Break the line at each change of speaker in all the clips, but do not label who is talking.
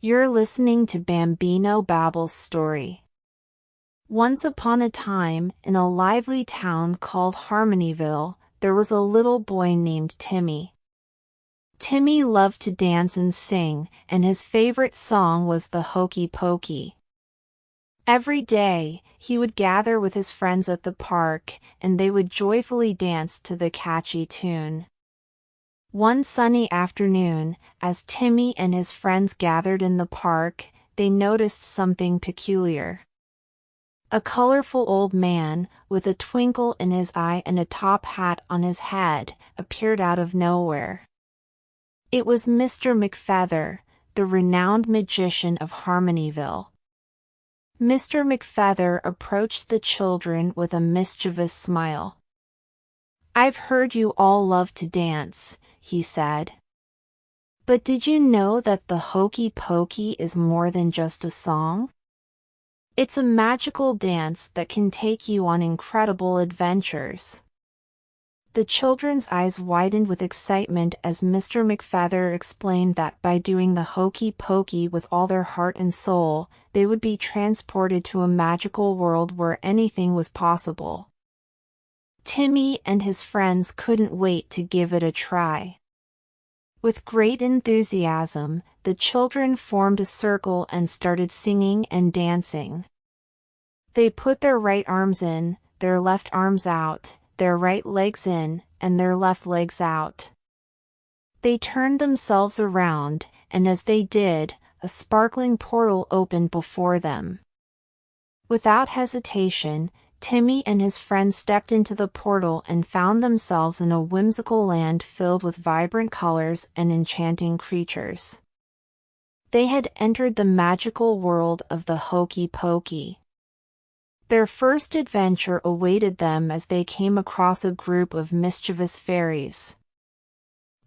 You're listening to BambinoBabble's story. Once upon a time, in a lively town called Harmonyville, there was a little boy named Timmy. Timmy loved to dance and sing, and his favorite song was the Hokey Pokey. Every day, he would gather with his friends at the park, and they would joyfully dance to the catchy tune. One sunny afternoon, as Timmy and his friends gathered in the park, they noticed something peculiar. A colorful old man, with a twinkle in his eye and a top hat on his head, appeared out of nowhere. It was Mr. McFeather, the renowned magician of Harmonyville. Mr. McFeather approached the children with a mischievous smile. "I've heard you all love to dance," he said. "But did you know that the Hokey Pokey is more than just a song? It's a magical dance that can take you on incredible adventures." The children's eyes widened with excitement as Mr. McFeather explained that by doing the Hokey Pokey with all their heart and soul, they would be transported to a magical world where anything was possible. Timmy and his friends couldn't wait to give it a try. With great enthusiasm, the children formed a circle and started singing and dancing. They put their right arms in, their left arms out, their right legs in, and their left legs out. They turned themselves around, and as they did, a sparkling portal opened before them. Without hesitation, Timmy and his friends stepped into the portal and found themselves in a whimsical land filled with vibrant colors and enchanting creatures. They had entered the magical world of the Hokey Pokey. Their first adventure awaited them as they came across a group of mischievous fairies.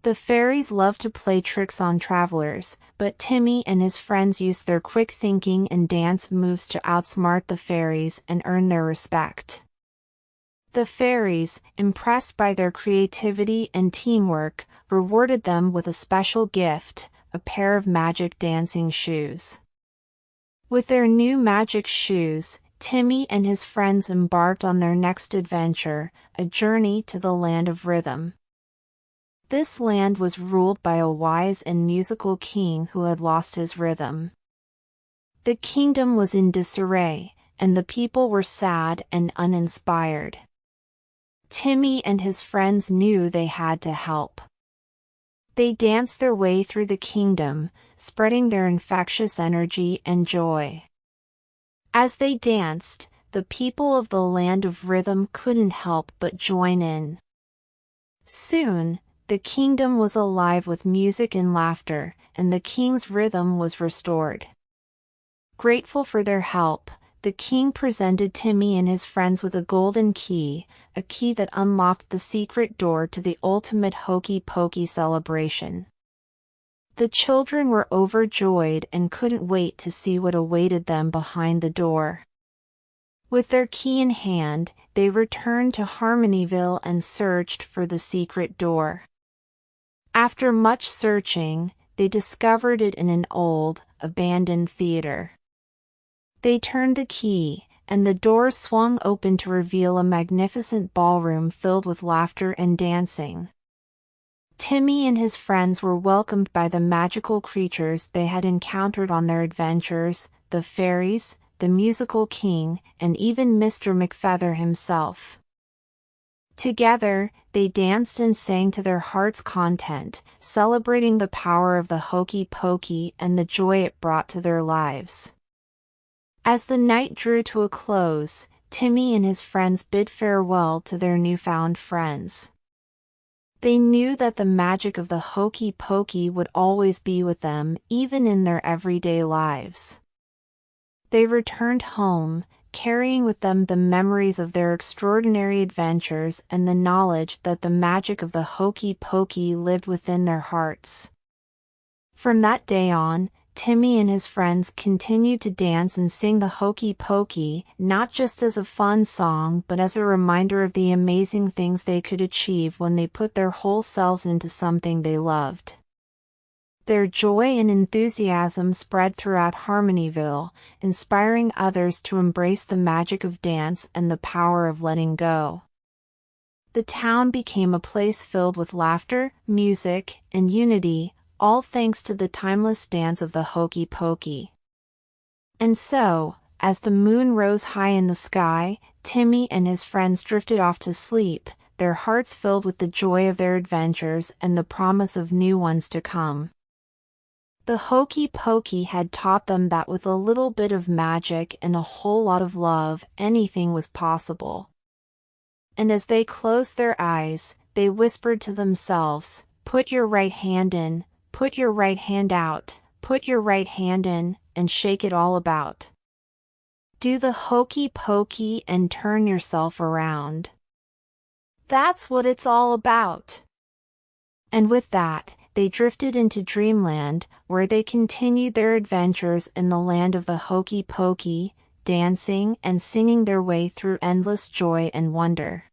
The fairies loved to play tricks on travelers, but Timmy and his friends used their quick thinking and dance moves to outsmart the fairies and earn their respect. The fairies, impressed by their creativity and teamwork, rewarded them with a special gift, a pair of magic dancing shoes. With their new magic shoes, Timmy and his friends embarked on their next adventure, a journey to the land of rhythm. This land was ruled by a wise and musical king who had lost his rhythm. The kingdom was in disarray, and the people were sad and uninspired. Timmy and his friends knew they had to help. They danced their way through the kingdom, spreading their infectious energy and joy. As they danced, the people of the land of rhythm couldn't help but join in. Soon, the kingdom was alive with music and laughter, and the king's rhythm was restored. Grateful for their help, the king presented Timmy and his friends with a golden key, a key that unlocked the secret door to the ultimate Hokey Pokey celebration. The children were overjoyed and couldn't wait to see what awaited them behind the door. With their key in hand, they returned to Harmonyville and searched for the secret door. After much searching, they discovered it in an old, abandoned theater. They turned the key, and the door swung open to reveal a magnificent ballroom filled with laughter and dancing. Timmy and his friends were welcomed by the magical creatures they had encountered on their adventures, the fairies, the musical king, and even Mr. McFeather himself. Together, they danced and sang to their heart's content, celebrating the power of the Hokey Pokey and the joy it brought to their lives. As the night drew to a close, Timmy and his friends bid farewell to their newfound friends. They knew that the magic of the Hokey Pokey would always be with them, even in their everyday lives. They returned home, carrying with them the memories of their extraordinary adventures and the knowledge that the magic of the Hokey Pokey lived within their hearts. From that day on, Timmy and his friends continued to dance and sing the Hokey Pokey, not just as a fun song but as a reminder of the amazing things they could achieve when they put their whole selves into something they loved. Their joy and enthusiasm spread throughout Harmonyville, inspiring others to embrace the magic of dance and the power of letting go. The town became a place filled with laughter, music, and unity, all thanks to the timeless dance of the Hokey Pokey. And so, as the moon rose high in the sky, Timmy and his friends drifted off to sleep, their hearts filled with the joy of their adventures and the promise of new ones to come. The Hokey Pokey had taught them that with a little bit of magic and a whole lot of love, anything was possible. And as they closed their eyes, they whispered to themselves, "Put your right hand in, put your right hand out, put your right hand in, and shake it all about. Do the Hokey Pokey and turn yourself around. That's what it's all about." And with that, they drifted into dreamland, where they continued their adventures in the land of the Hokey Pokey, dancing and singing their way through endless joy and wonder.